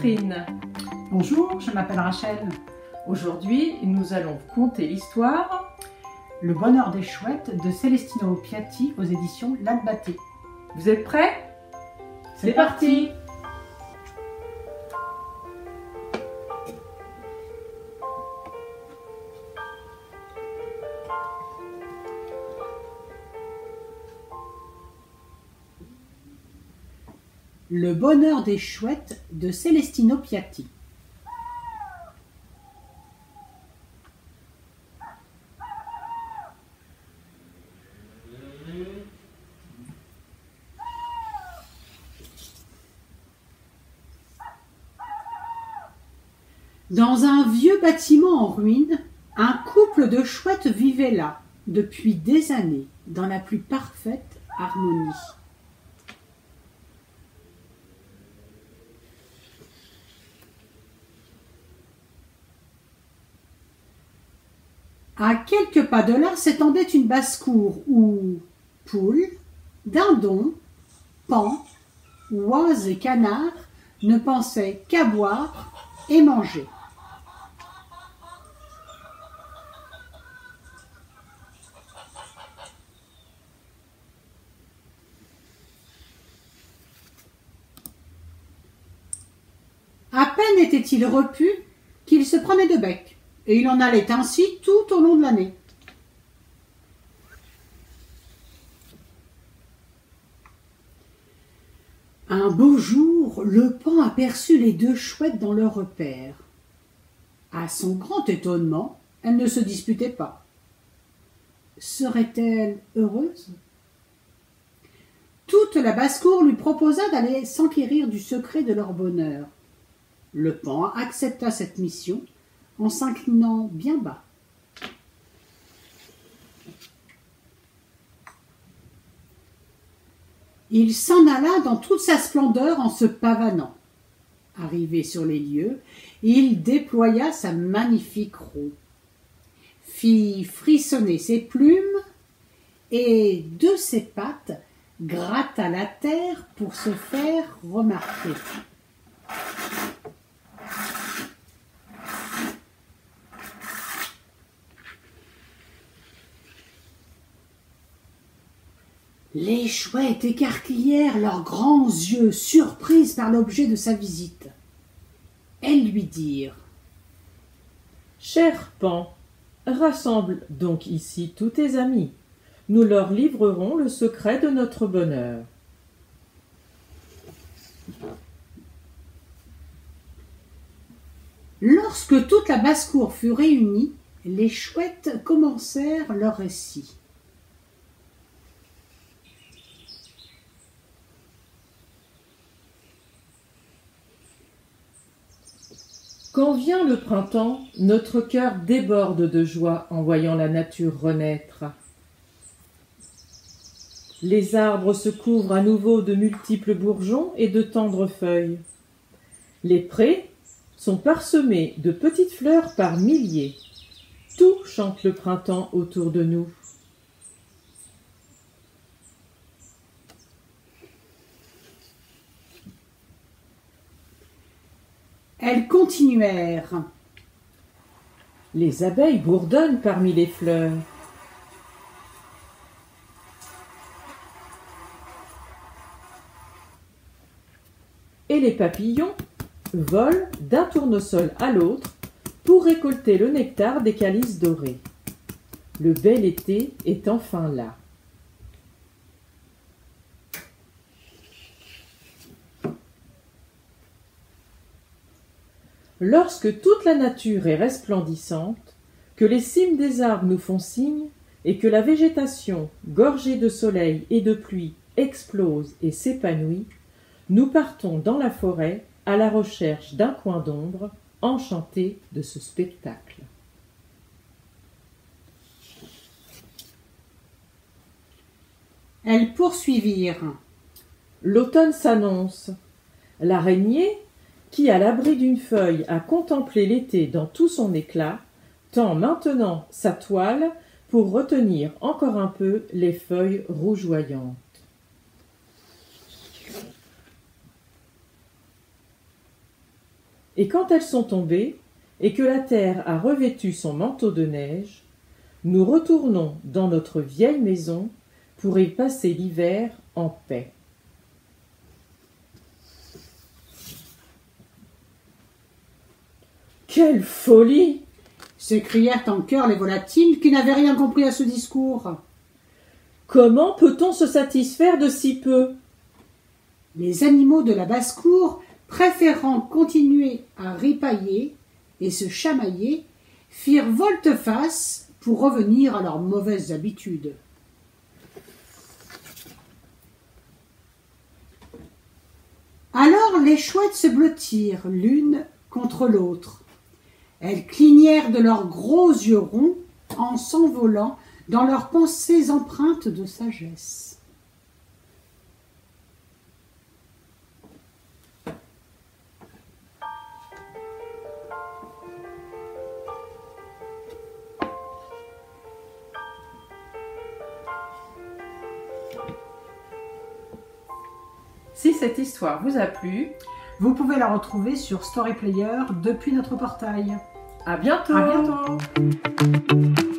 Catherine. Bonjour, je m'appelle Rachel. Aujourd'hui, nous allons vous conter l'histoire Le bonheur des chouettes de Celestino Piatti aux éditions L'Albaté. Vous êtes prêts? C'est parti! Le bonheur des chouettes de Celestino Piatti. Dans un vieux bâtiment en ruine, un couple de chouettes vivait là, depuis des années, dans la plus parfaite harmonie. À quelques pas de là s'étendait une basse-cour où poules, dindons, paons, oies et canards ne pensaient qu'à boire et manger. À peine était-il repu qu'il se prenait de bec, et il en allait ainsi tout au long de l'année. Un beau jour, le paon aperçut les deux chouettes dans leur repaire. À son grand étonnement, elles ne se disputaient pas. Serait-elle heureuse? Toute la basse-cour lui proposa d'aller s'enquérir du secret de leur bonheur. Le paon accepta cette mission en s'inclinant bien bas. Il s'en alla dans toute sa splendeur en se pavanant. Arrivé sur les lieux, il déploya sa magnifique roue, fit frissonner ses plumes et, de ses pattes, gratta la terre pour se faire remarquer. Les chouettes écarquillèrent leurs grands yeux, surprises par l'objet de sa visite. Elles lui dirent : « Cher paon, rassemble donc ici tous tes amis. Nous leur livrerons le secret de notre bonheur. » Lorsque toute la basse-cour fut réunie, les chouettes commencèrent leur récit. Quand vient le printemps, notre cœur déborde de joie en voyant la nature renaître. Les arbres se couvrent à nouveau de multiples bourgeons et de tendres feuilles. Les prés sont parsemés de petites fleurs par milliers. Tout chante le printemps autour de nous. Elles continuèrent. Les abeilles bourdonnent parmi les fleurs. Et les papillons volent d'un tournesol à l'autre pour récolter le nectar des calices dorés. Le bel été est enfin là. Lorsque toute la nature est resplendissante, que les cimes des arbres nous font signe, et que la végétation, gorgée de soleil et de pluie, explose et s'épanouit, nous partons dans la forêt à la recherche d'un coin d'ombre, enchantés de ce spectacle. Elles poursuivirent. L'automne s'annonce. L'araignée, qui, à l'abri d'une feuille, a contemplé l'été dans tout son éclat, tend maintenant sa toile pour retenir encore un peu les feuilles rougeoyantes. Et quand elles sont tombées, et que la terre a revêtu son manteau de neige, nous retournons dans notre vieille maison pour y passer l'hiver en paix. Quelle folie! S'écrièrent en chœur les volatiles qui n'avaient rien compris à ce discours. Comment peut-on se satisfaire de si peu? Les animaux de la basse-cour, préférant continuer à ripailler et se chamailler, firent volte-face pour revenir à leurs mauvaises habitudes. Alors les chouettes se blottirent l'une contre l'autre. Elles clignèrent de leurs gros yeux ronds en s'envolant dans leurs pensées empreintes de sagesse. Si cette histoire vous a plu, Vous pouvez la retrouver sur Storyplayer depuis notre portail. à bientôt! À bientôt!